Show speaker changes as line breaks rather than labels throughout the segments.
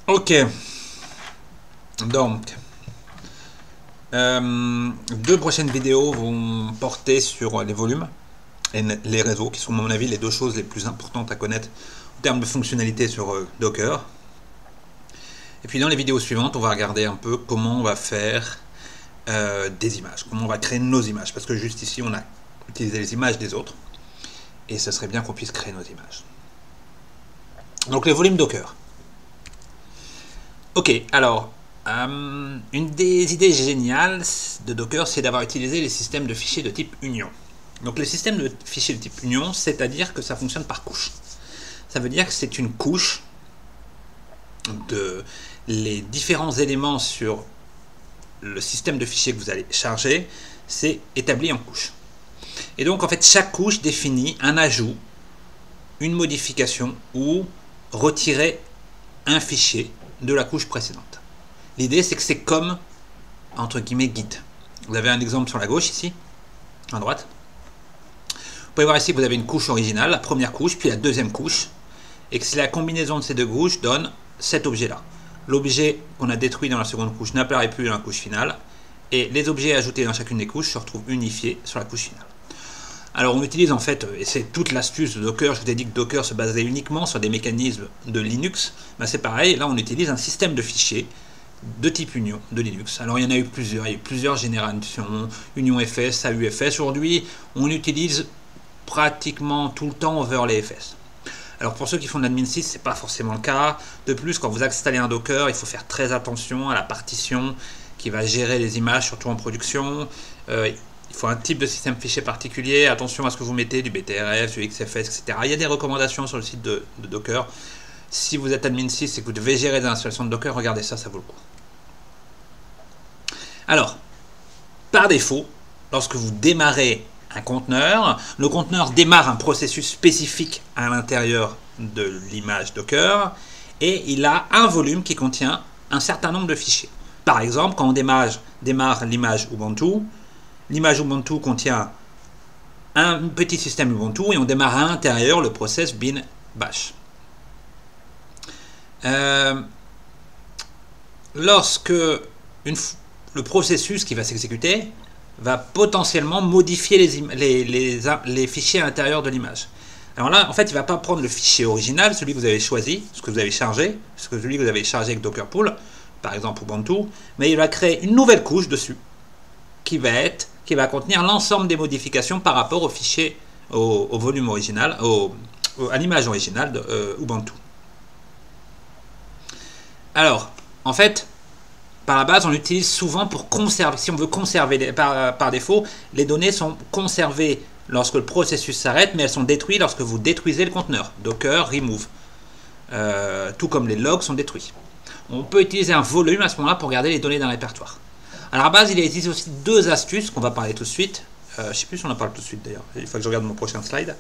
Ok, donc, deux prochaines vidéos vont porter sur les volumes et les réseaux, qui sont à mon avis les deux choses les plus importantes à connaître en termes de fonctionnalité sur Docker. Et puis dans les vidéos suivantes, on va regarder un peu comment on va faire des images, comment on va créer nos images, parce que juste ici on a utilisé les images des autres, et ce serait bien qu'on puisse créer nos images. Donc les volumes Docker. Ok, alors, une des idées géniales de Docker, c'est d'avoir utilisé les systèmes de fichiers de type union. Donc les systèmes de fichiers de type union, c'est-à-dire que ça fonctionne par couche. Ça veut dire que c'est une couche de les différents éléments sur le système de fichiers que vous allez charger, c'est établi en couche. Et donc en fait chaque couche définit un ajout, une modification ou retirer un fichier de la couche précédente. L'idée c'est que c'est comme entre guillemets Git. Vous avez un exemple sur la gauche ici, à droite. Vous pouvez voir ici que vous avez une couche originale, la première couche, puis la deuxième couche, et que c'est la combinaison de ces deux couches donne cet objet-là. L'objet qu'on a détruit dans la seconde couche n'apparaît plus dans la couche finale, et les objets ajoutés dans chacune des couches se retrouvent unifiés sur la couche finale. Alors on utilise en fait, et c'est toute l'astuce de Docker, je vous ai dit que Docker se basait uniquement sur des mécanismes de Linux, ben c'est pareil, là on utilise un système de fichiers de type Union de Linux. Alors il y en a eu plusieurs, il y a eu plusieurs générations, UnionFS, AUFS. Aujourd'hui on utilise pratiquement tout le temps OverlayFS. Alors pour ceux qui font de l'admin 6, c'est pas forcément le cas. De plus, quand vous installez un Docker, il faut faire très attention à la partition qui va gérer les images, surtout en production. Il faut un type de système fichier particulier. Attention à ce que vous mettez, du BTRF, du XFS, etc. Il y a des recommandations sur le site de Docker. Si vous êtes admin 6 et que vous devez gérer des installations de Docker, regardez ça, ça vaut le coup. Alors, par défaut, lorsque vous démarrez un conteneur, le conteneur démarre un processus spécifique à l'intérieur de l'image Docker et il a un volume qui contient un certain nombre de fichiers. Par exemple, quand on démarre l'image Ubuntu contient un petit système Ubuntu et on démarre à l'intérieur le process bin bash. Lorsque le processus qui va s'exécuter va potentiellement modifier les fichiers à l'intérieur de l'image. Alors là, en fait, il ne va pas prendre le fichier original, celui que vous avez choisi, ce que vous avez chargé, celui que vous avez chargé avec Docker Pool, par exemple Ubuntu, mais il va créer une nouvelle couche dessus, qui va contenir l'ensemble des modifications par rapport au fichier, au volume original, à l'image originale de Ubuntu. Alors, en fait, par la base, on l'utilise souvent pour conserver. Si on veut conserver par défaut, les données sont conservées lorsque le processus s'arrête, mais elles sont détruites lorsque vous détruisez le conteneur. Docker, remove. Tout comme les logs sont détruits. On peut utiliser un volume à ce moment-là pour garder les données d'un répertoire. À la base, il existe aussi deux astuces qu'on va parler tout de suite. Je ne sais plus si on en parle tout de suite d'ailleurs. Il faut que je regarde mon prochain slide.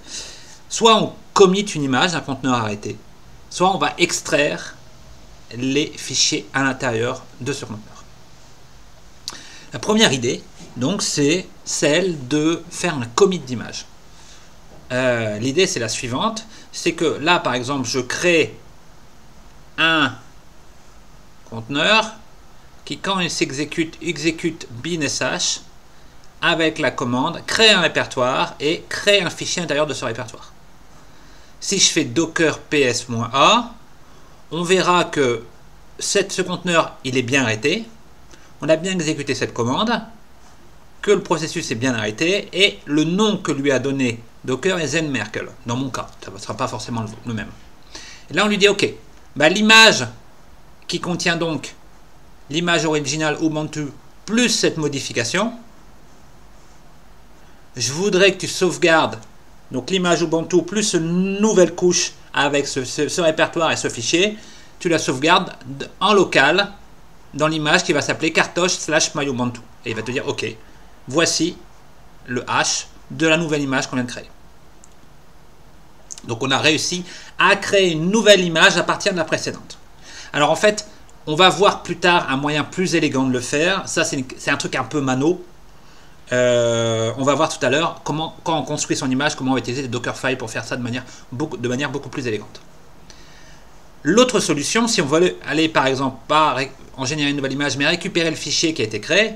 Soit on commit une image d'un conteneur arrêté, soit on va extraire les fichiers à l'intérieur de ce conteneur. La première idée, donc, c'est celle de faire un commit d'image. L'idée, c'est la suivante, c'est que là, par exemple, je crée un conteneur qui, quand il s'exécute, exécute bin.sh avec la commande crée un répertoire et crée un fichier à l'intérieur de ce répertoire. Si je fais docker ps-a, on verra que ce conteneur il est bien arrêté, on a bien exécuté cette commande, que le processus est bien arrêté et le nom que lui a donné Docker est zen-merkel. Dans mon cas, ça ne sera pas forcément le même. Et là on lui dit ok, bah, l'image qui contient donc l'image originale Ubuntu plus cette modification, je voudrais que tu sauvegardes donc l'image Ubuntu plus une nouvelle couche avec ce répertoire et ce fichier, tu la sauvegardes en local dans l'image qui va s'appeler cartoche/myubuntu. Et il va te dire ok, voici le hash de la nouvelle image qu'on vient de créer. Donc on a réussi à créer une nouvelle image à partir de la précédente. Alors en fait, on va voir plus tard un moyen plus élégant de le faire. Ça c'est un truc un peu mano. On va voir tout à l'heure comment, quand on construit son image, comment on va utiliser des Dockerfiles pour faire ça de manière beaucoup plus élégante. L'autre solution, si on veut aller par exemple, pas en générer une nouvelle image, mais récupérer le fichier qui a été créé,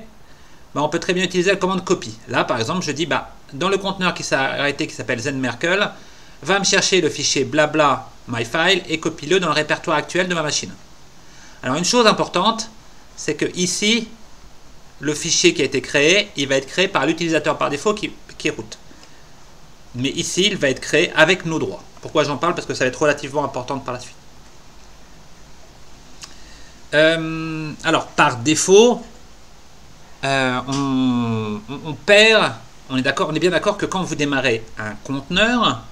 bah, on peut très bien utiliser la commande copy. Là, par exemple, je dis, bah, dans le conteneur qui s'est arrêté, qui s'appelle ZenMerkel, va me chercher le fichier blabla myfile et copie-le dans le répertoire actuel de ma machine. Alors, une chose importante, c'est que ici, le fichier qui a été créé, il va être créé par l'utilisateur par défaut qui est root. Mais ici, il va être créé avec nos droits. Pourquoi j'en parle? Parce que ça va être relativement important par la suite. Alors, par défaut, on perd, on est bien d'accord que quand vous démarrez un conteneur,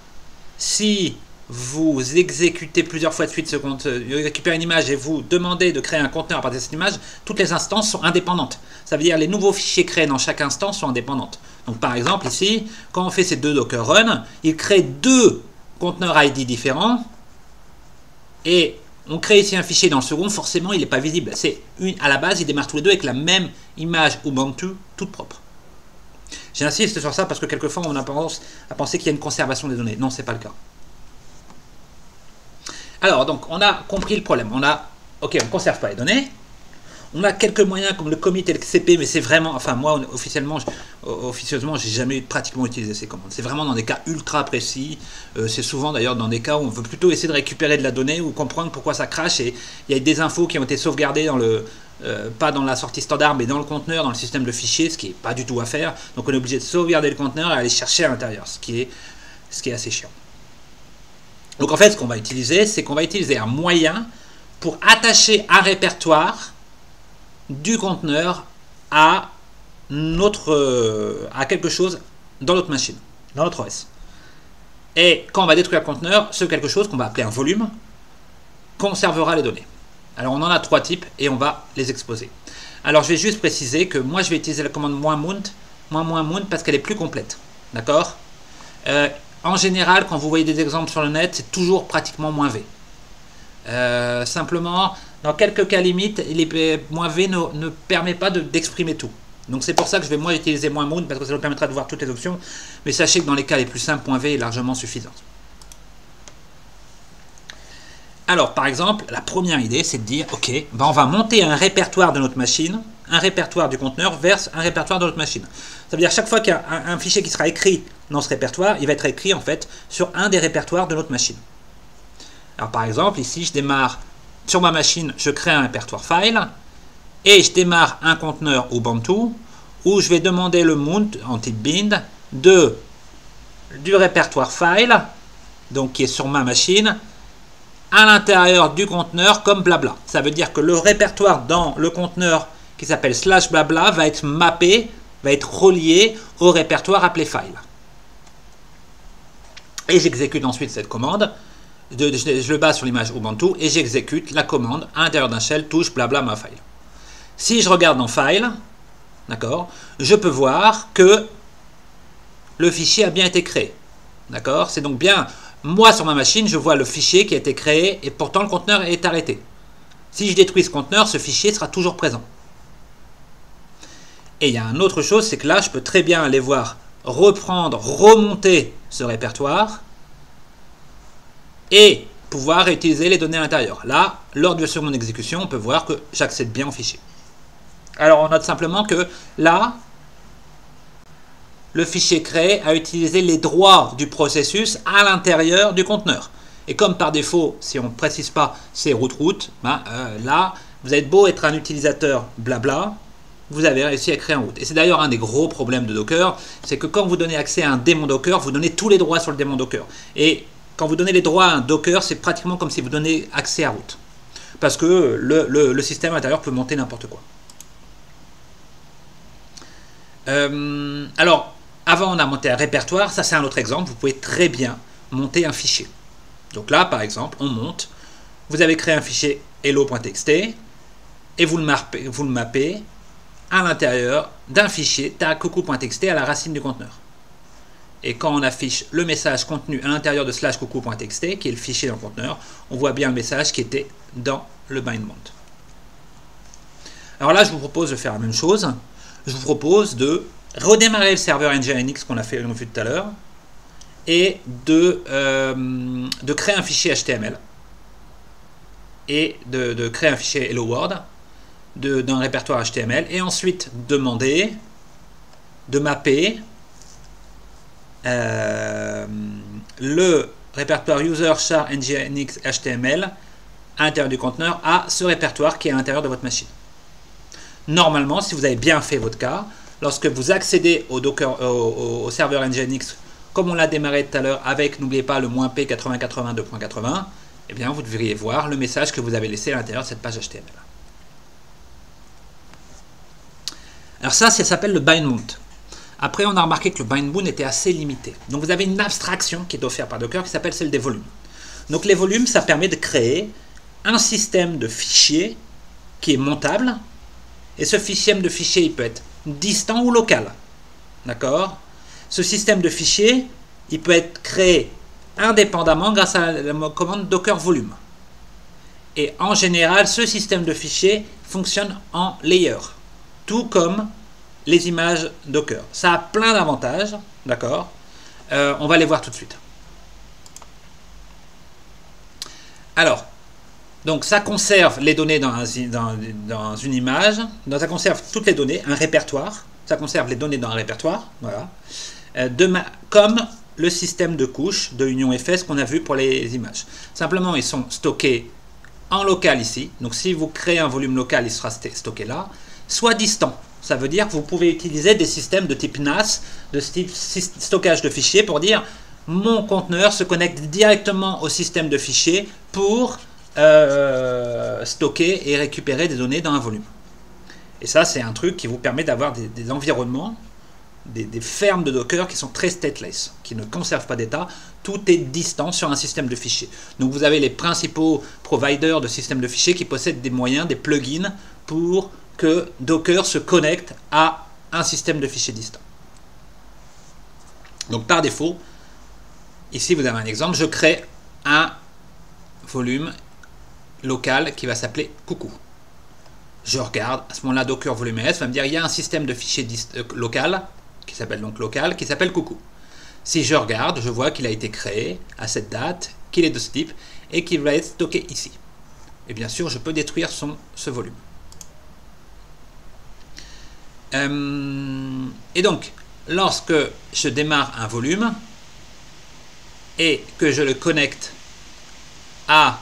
si vous exécutez plusieurs fois de suite ce conteneur, récupérez une image et vous demandez de créer un conteneur à partir de cette image, toutes les instances sont indépendantes. Ça veut dire que les nouveaux fichiers créés dans chaque instance sont indépendantes. Donc par exemple ici, quand on fait ces deux Docker Run, il crée deux conteneurs ID différents et on crée ici un fichier dans le second, forcément il n'est pas visible. À la base, ils démarrent tous les deux avec la même image Ubuntu toute propre. J'insiste sur ça parce que quelquefois on a tendance à penser qu'il y a une conservation des données. Non, ce n'est pas le cas. Alors, donc, on a compris le problème. On ne conserve pas les données. On a quelques moyens comme le commit et le CP, mais c'est vraiment, enfin moi, officieusement, j'ai jamais pratiquement utilisé ces commandes. C'est vraiment dans des cas ultra précis. C'est souvent d'ailleurs dans des cas où on veut plutôt essayer de récupérer de la donnée ou comprendre pourquoi ça crache. Et il y a des infos qui ont été sauvegardées dans pas dans la sortie standard, mais dans le conteneur, dans le système de fichiers, ce qui n'est pas du tout à faire. Donc on est obligé de sauvegarder le conteneur et aller chercher à l'intérieur, ce qui est assez chiant. Donc en fait, ce qu'on va utiliser, c'est qu'on va utiliser un moyen pour attacher un répertoire du conteneur à quelque chose dans notre machine, dans notre OS. Et quand on va détruire le conteneur, ce quelque chose qu'on va appeler un volume conservera les données. Alors on en a trois types et on va les exposer. Alors je vais juste préciser que moi je vais utiliser la commande -mount parce qu'elle est plus complète. D'accord? En général, quand vous voyez des exemples sur le net, c'est toujours pratiquement -v. Simplement, dans quelques cas limites, -v ne permet pas d'exprimer tout. Donc c'est pour ça que je vais moi utiliser -mount parce que ça nous permettra de voir toutes les options. Mais sachez que dans les cas les plus simples, -v est largement suffisant. Alors par exemple, la première idée, c'est de dire, ok, on va monter un répertoire de notre machine, un répertoire du conteneur vers un répertoire de notre machine. Ça veut dire chaque fois qu'il y a un fichier qui sera écrit dans ce répertoire, il va être écrit en fait sur un des répertoires de notre machine. Alors par exemple, ici, je démarre sur ma machine, je crée un répertoire file et je démarre un conteneur Ubuntu où je vais demander le mount en type bind du répertoire file, donc qui est sur ma machine, à l'intérieur du conteneur comme blabla. Ça veut dire que le répertoire dans le conteneur qui s'appelle /blabla va être mappé, va être relié au répertoire appelé file. Et j'exécute ensuite cette commande, je le base sur l'image Ubuntu et j'exécute la commande à l'intérieur d'un shell touche blabla ma file. Si je regarde dans file, d'accord, je peux voir que le fichier a bien été créé. D'accord? C'est donc bien, moi sur ma machine, je vois le fichier qui a été créé et pourtant le conteneur est arrêté. Si je détruis ce conteneur, ce fichier sera toujours présent. Et il y a une autre chose, c'est que là, je peux très bien aller voir, reprendre, remonter ce répertoire et pouvoir réutiliser les données à l'intérieur. Là, lors de la seconde exécution, on peut voir que j'accède bien au fichier. Alors, on note simplement que là, le fichier créé a utilisé les droits du processus à l'intérieur du conteneur. Et comme par défaut, si on ne précise pas, c'est root, là, vous avez beau être un utilisateur blabla, vous avez réussi à créer un root. Et c'est d'ailleurs un des gros problèmes de Docker, c'est que quand vous donnez accès à un démon Docker, vous donnez tous les droits sur le démon Docker. Et quand vous donnez les droits à un Docker, c'est pratiquement comme si vous donnez accès à root. Parce que le système à l'intérieur peut monter n'importe quoi. Alors, avant on a monté un répertoire, ça c'est un autre exemple, vous pouvez très bien monter un fichier. Donc là, par exemple, on monte, vous avez créé un fichier hello.txt et vous le mappez à l'intérieur d'un fichier coucou.txt à la racine du conteneur. Et quand on affiche le message contenu à l'intérieur de /coucou.txt, qui est le fichier dans le conteneur, on voit bien le message qui était dans le bind mount. Alors là, je vous propose de faire la même chose. Je vous propose de redémarrer le serveur nginx qu'on a vu tout à l'heure et de créer un fichier HTML et de créer un fichier Hello World d'un répertoire HTML et ensuite demander de mapper le répertoire user char nginx HTML à l'intérieur du conteneur à ce répertoire qui est à l'intérieur de votre machine. Normalement, si vous avez bien fait votre cas, lorsque vous accédez au Docker, au serveur nginx, comme on l'a démarré tout à l'heure avec, n'oubliez pas, le -p8082.80, eh bien vous devriez voir le message que vous avez laissé à l'intérieur de cette page HTML. Alors ça s'appelle le bind mount. Après, on a remarqué que le bind mount était assez limité. Donc vous avez une abstraction qui est offerte par Docker qui s'appelle celle des volumes. Donc les volumes, ça permet de créer un système de fichiers qui est montable. Et ce système de fichiers, il peut être distant ou local. D'accord? Ce système de fichiers, il peut être créé indépendamment grâce à la commande Docker volume. Et en général, ce système de fichiers fonctionne en layer, tout comme les images Docker. Ça a plein d'avantages, d'accord? On va les voir tout de suite. Alors, donc ça conserve les données dans une image, ça conserve toutes les données, un répertoire, ça conserve les données dans un répertoire, voilà, comme le système de couches de Union FS qu'on a vu pour les images. Simplement, ils sont stockés en local ici, donc si vous créez un volume local, il sera stocké là, soit distant. Ça veut dire que vous pouvez utiliser des systèmes de type NAS, de type stockage de fichiers, pour dire mon conteneur se connecte directement au système de fichiers pour stocker et récupérer des données dans un volume. Et ça, c'est un truc qui vous permet d'avoir des environnements, des fermes de Docker qui sont très stateless, qui ne conservent pas d'état. Tout est distant sur un système de fichiers. Donc vous avez les principaux providers de systèmes de fichiers qui possèdent des moyens, des plugins pour que Docker se connecte à un système de fichiers distant. Donc par défaut, ici vous avez un exemple, je crée un volume local qui va s'appeler coucou. Je regarde, à ce moment-là, Docker volume S va me dire il y a un système de fichiers local, qui s'appelle donc local, qui s'appelle coucou. Si je regarde, je vois qu'il a été créé à cette date, qu'il est de ce type, et qu'il va être stocké ici. Et bien sûr, je peux détruire ce volume. Et donc, lorsque je démarre un volume, et que je le connecte à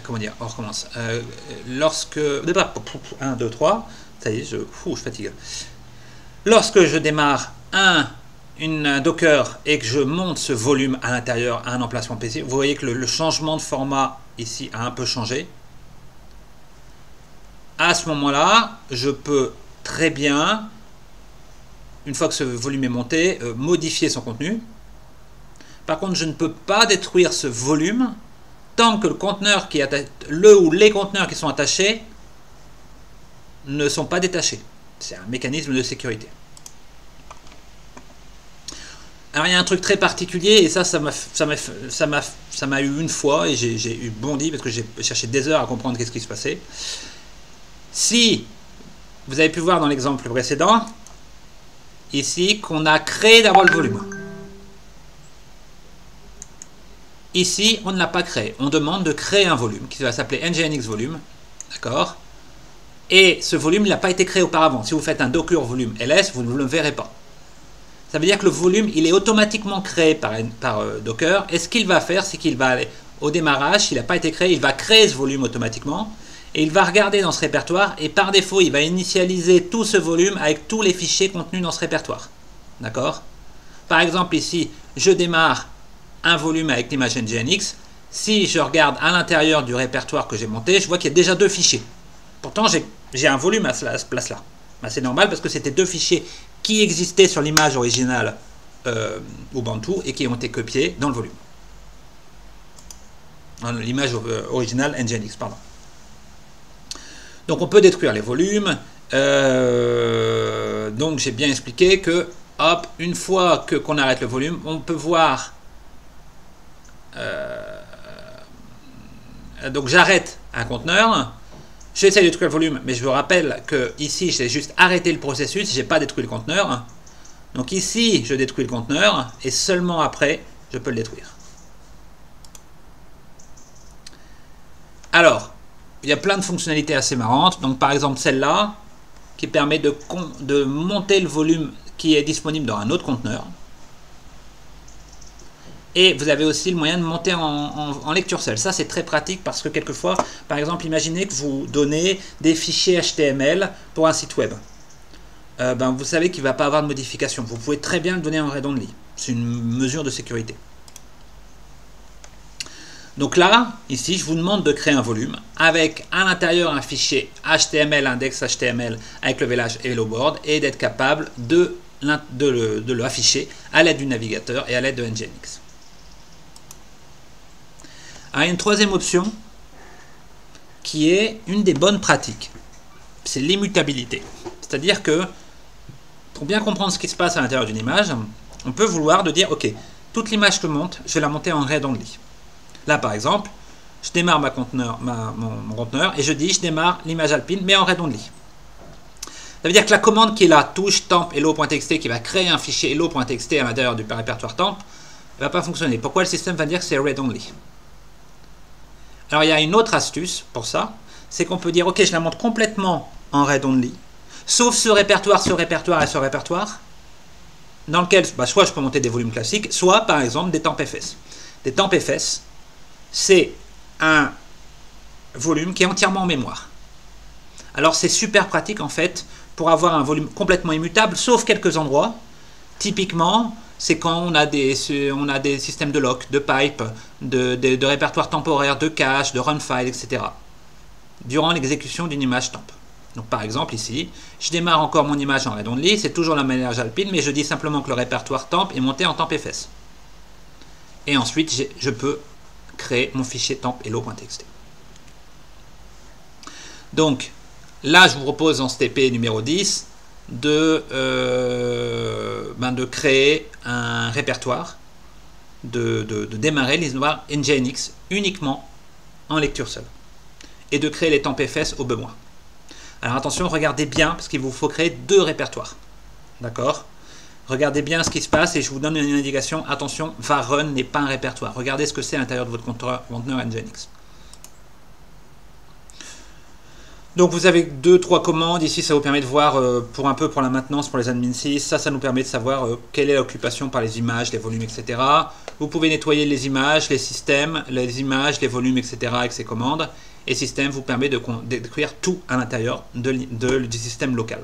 comment dire, on recommence. Lorsque 1, 2, 3, ça y est, je fatigue. Lorsque je démarre une Docker et que je monte ce volume à l'intérieur à un emplacement PC, vous voyez que le changement de format ici a un peu changé. À ce moment-là, je peux très bien, une fois que ce volume est monté, modifier son contenu. Par contre, je ne peux pas détruire ce volume tant que le conteneur qui est ou les conteneurs qui sont attachés ne sont pas détachés. C'est un mécanisme de sécurité. Alors il y a un truc très particulier, et ça m'a eu une fois, et j'ai eu bondi parce que j'ai cherché des heures à comprendre qu'est-ce qui se passait. Si vous avez pu voir dans l'exemple précédent, ici, qu'on a créé d'abord le volume. Ici, on ne l'a pas créé. On demande de créer un volume qui va s'appeler nginx volume. D'accord? Et ce volume, il n'a pas été créé auparavant. Si vous faites un docker volume ls, vous ne le verrez pas. Ça veut dire que le volume, il est automatiquement créé par Docker. Et ce qu'il va faire, c'est qu'il va aller au démarrage, s'il n'a pas été créé, il va créer ce volume automatiquement. Et il va regarder dans ce répertoire. Et par défaut, il va initialiser tout ce volume avec tous les fichiers contenus dans ce répertoire. D'accord? Par exemple, ici, je démarre un volume avec l'image nginx. Si je regarde à l'intérieur du répertoire que j'ai monté, je vois qu'il y a déjà 2 fichiers. Pourtant, j'ai un volume à cette place-là. Ben, c'est normal parce que c'était 2 fichiers qui existaient sur l'image originale Ubuntu et qui ont été copiés dans le volume. L'image originale nginx, pardon. Donc on peut détruire les volumes. Donc j'ai bien expliqué que, hop, une fois qu'on arrête le volume, on peut voir. Donc j'arrête un conteneur. J'essaie de détruire le volume, mais je vous rappelle que ici j'ai juste arrêté le processus, j'ai pas détruit le conteneur. Donc ici, je détruis le conteneur et seulement après, je peux le détruire. Alors, il y a plein de fonctionnalités assez marrantes. Donc par exemple celle-là, qui permet de monter le volume qui est disponible dans un autre conteneur. Et vous avez aussi le moyen de monter en lecture seule. Ça, c'est très pratique parce que quelquefois, par exemple, imaginez que vous donnez des fichiers HTML pour un site web. Vous savez qu'il ne va pas avoir de modification. Vous pouvez très bien le donner en read-only. C'est une mesure de sécurité. Donc là, ici, je vous demande de créer un volume avec à l'intérieur un fichier HTML, index HTML avec le village et hello board et d'être capable de l'afficher à l'aide du navigateur et à l'aide de Nginx. Alors, il y a une troisième option qui est une des bonnes pratiques. C'est l'immutabilité. C'est-à-dire que pour bien comprendre ce qui se passe à l'intérieur d'une image, on peut vouloir de dire, ok, toute l'image que je monte, je vais la monter en read-only. Là, par exemple, je démarre mon conteneur et je dis, je démarre l'image alpine, mais en read-only. Ça veut dire que la commande qui est là, touche temp hello.txt, qui va créer un fichier hello.txt à l'intérieur du répertoire temp, ne va pas fonctionner. Pourquoi le système va dire que c'est read-only? Alors, il y a une autre astuce pour ça, c'est qu'on peut dire, ok, je la monte complètement en read-only, sauf ce répertoire et ce répertoire, dans lequel, soit je peux monter des volumes classiques, soit, par exemple, des temp fs. Des temp fs, c'est un volume qui est entièrement en mémoire. Alors, c'est super pratique, en fait, pour avoir un volume complètement immutable, sauf quelques endroits. Typiquement, c'est quand on a des systèmes de lock, de pipe, de répertoire temporaire, de cache, de run file, etc. durant l'exécution d'une image temp. Donc par exemple ici, je démarre encore mon image en read-only, c'est toujours la manière alpine, mais je dis simplement que le répertoire temp est monté en temp fs. Et ensuite, je peux créer mon fichier temp hello.txt. Donc là, je vous propose en STP numéro 10 de créer un répertoire, de démarrer l'histoire Nginx uniquement en lecture seule et de créer les temp fs au besoin. Alors attention, regardez bien parce qu'il vous faut créer deux répertoires. D'accord? Regardez bien ce qui se passe et je vous donne une indication. Attention, var run n'est pas un répertoire. Regardez ce que c'est à l'intérieur de votre conteneur Nginx. Donc vous avez 2-3 commandes, ici ça vous permet de voir pour la maintenance, pour les admin 6, ça nous permet de savoir quelle est l'occupation par les images, les volumes, etc. Vous pouvez nettoyer les images, les systèmes, les volumes, etc. avec ces commandes. Et système vous permet d'écrire tout à l'intérieur du système local.